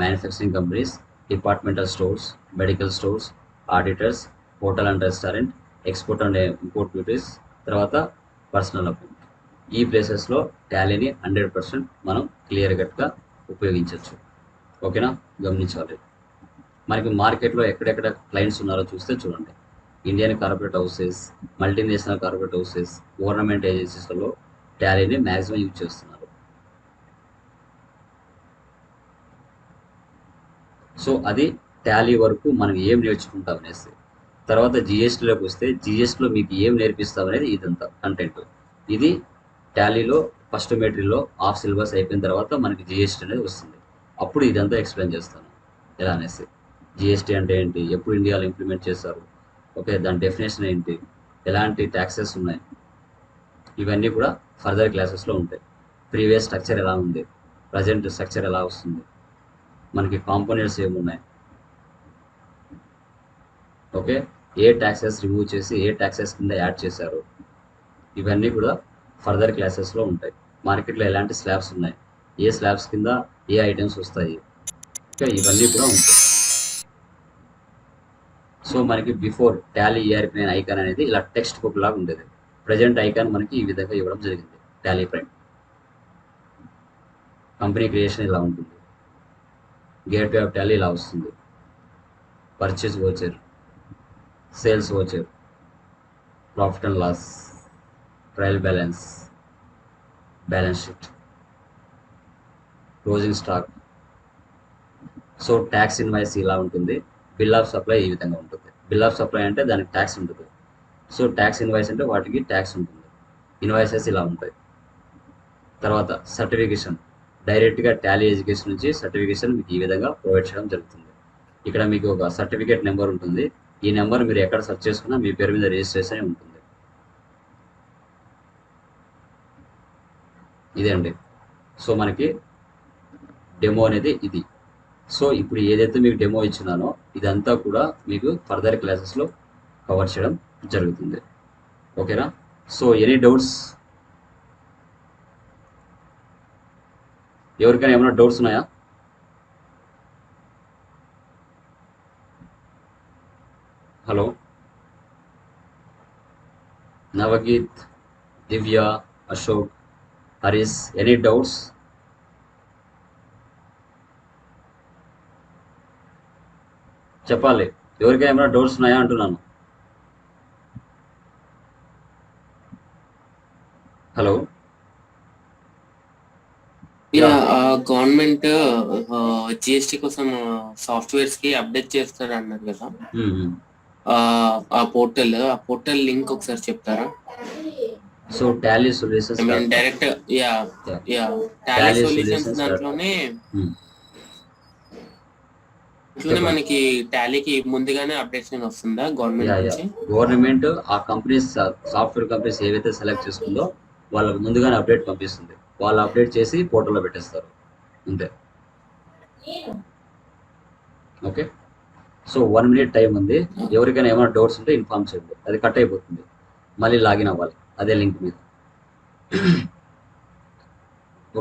manufacturing companies, departmental stores, medical stores, auditors, hotel and restaurant, export and import duties, తర్వాత పర్సనల్ అకౌంట్. ఈ ప్లేసెస్లో టాలీని 100% మనం క్లియర్ కట్గా ఉపయోగించవచ్చు. ఓకేనా, గమనించాలి. మనకి మార్కెట్లో ఎక్కడెక్కడ క్లయింట్స్ ఉన్నారో చూస్తే చూడండి. Indian corporate houses, multinational corporate houses, government ఏజెన్సీస్లో టాలీని మ్యాక్సిమం యూజ్ చేస్తున్నారు. సో అది టాలీ వరకు మనం ఏం నేర్చుకుంటాం అనేసి. తర్వాత జిఎస్టీలోకి వస్తే జిఎస్టీలో మీకు ఏం నేర్పిస్తాం అనేది ఇదంతా కంటెంట్. ఇది టాలీలో ఫస్ట్ మెటీరియల్లో హాఫ్ సిలబస్ అయిపోయిన తర్వాత మనకి జిఎస్టీ అనేది వస్తుంది. అప్పుడు ఇదంతా ఎక్స్ప్లెయిన్ చేస్తాను ఎలా అనేసి. జిఎస్టీ అంటే ఏంటి, ఎప్పుడు ఇండియాలో ఇంప్లిమెంట్ చేస్తారు, ఓకే, దాని డెఫినేషన్ ఏంటి, ఎలాంటి ట్యాక్సెస్ ఉన్నాయి, ఇవన్నీ కూడా ఫర్దర్ క్లాసెస్లో ఉంటాయి. ప్రీవియస్ స్ట్రక్చర్ ఎలా ఉంది, ప్రజెంట్ స్ట్రక్చర్ ఎలా వస్తుంది, మనకి కాంపోనెంట్స్ ఏమున్నాయి, ఓకే, ఏ ట్యాక్సెస్ రిమూవ్ చేసి ఏ ట్యాక్సెస్ కింద యాడ్ చేశారు, ఇవన్నీ కూడా ఫర్దర్ క్లాసెస్లో ఉంటాయి. మార్కెట్లో ఎలాంటి స్లాబ్స్ ఉన్నాయి, ఏ స్లాబ్స్ కింద ఏ ఐటమ్స్ వస్తాయి, ఓకే, ఇవన్నీ కూడా ఉంటాయి. సో మనకి బిఫోర్ టాలీ ERP9 ఐకాన్ అనేది ఇలా టెక్స్ట్ బుక్ లాగా ఉండేది. ప్రజెంట్ ఐకాన్ మనకి ఈ విధంగా ఇవ్వడం జరిగింది. టాలీ ప్రైమ్ కంపెనీ క్రియేషన్ ఇలా ఉంటుంది. గేట్వే ఆఫ్ టాలీ ఇలా వస్తుంది. Purchase voucher, sales voucher, profit and loss, trial balance, balance sheet, closing stock. So tax invoice ఇలా ఉంటుంది. బిల్ ఆఫ్ సప్లై ఈ విధంగా ఉంటుంది. బిల్ ఆఫ్ సప్లై అంటే దానికి ట్యాక్స్ ఉంటుంది. సో ట్యాక్స్ ఇన్వాయిస్ అంటే వాటికి ట్యాక్స్ ఉంటుంది. ఇన్వాయిసెస్ ఇలా ఉంటాయి. తర్వాత సర్టిఫికేషన్, డైరెక్ట్గా టాలీ ఎడ్యుకేషన్ నుంచి సర్టిఫికేషన్ మీకు ఈ విధంగా ప్రొవైడ్ చేయడం జరుగుతుంది. ఇక్కడ మీకు ఒక సర్టిఫికేట్ నెంబర్ ఉంటుంది. ఈ నెంబర్ మీరు ఎక్కడ సెర్చ్ చేసుకున్నా మీ పేరు మీద రిజిస్ట్రేషన్ ఉంటుంది. ఇదే అండి. సో మనకి డెమో అనేది ఇది. సో ఇప్పుడు ఏదైతే మీకు డెమో ఇచ్చినానో ఇదంతా కూడా మీకు ఫర్దర్ క్లాసెస్లో కవర్ చేయడం జరుగుతుంది. ఓకేనా? So any doubts? ఎవరికైనా ఏమైనా డౌట్స్ ఉన్నాయా? హలో, నవగీత్, దివ్య, అశోక్, హరీష్, ఎనీ డౌట్స్? చెప్పాలి. ఎవరికైనా ఏమైనా డౌట్స్ ఉన్నాయా అంటున్నాను. హలో. గవర్నమెంట్ జిఎస్టీ కోసం సాఫ్ట్వేర్స్ కి అప్డేట్ చేస్తారు అన్నారు కదా, ఆ పోర్టల్ లింక్ ఒకసారి చెప్తారా? So Tally solutions direct Tally solutions దాంట్లోనే మనకి టాలీకి ముందుగానే అప్డేషన్ వస్తుందా గవర్నమెంట్ నుంచి? గవర్నమెంట్ ఆ కంపెనీస్, సాఫ్ట్వేర్ కంపెనీస్ ఏవైతే సెలెక్ట్ చేసుకుందో వాళ్ళకి ముందుగానే అప్డేట్ పంపిస్తుంది. వాళ్ళు అప్డేట్ చేసి పోర్టల్లో పెట్టేస్తారు అంతే. ఓకే. సో 1 minute టైం ఉంది. ఎవరికైనా ఏమైనా డౌట్స్ ఉంటే ఇన్ఫార్మ్ చేయండి. అది కట్ అయిపోతుంది, మళ్ళీ లాగిన్ అవ్వాలి అదే లింక్ మీద.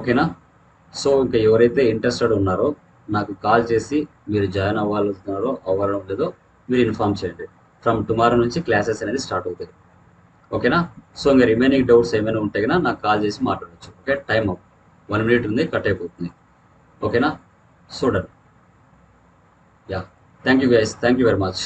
ఓకేనా? సో ఇంకా ఎవరైతే ఇంట్రెస్టెడ్ ఉన్నారో నాకు కాల్ చేసి మీరు జాయిన్ అవ్వాలో లేదో మీరు ఇన్ఫార్మ్ చేయండి. ఫ్రమ్ టుమారో నుంచి క్లాసెస్ అనేది స్టార్ట్ అవుతుంది. ఓకేనా? సో ఇంకా రిమైనింగ్ డౌట్స్ ఏమైనా ఉంటే కన్నా నాకు కాల్ చేసి మాట్లాడవచ్చు. ఓకే, టైం అప్ 1 minute ఉంది, కట్ అయిపోతుంది. ఓకేనా? So done. Yeah, thank you guys, thank you very much.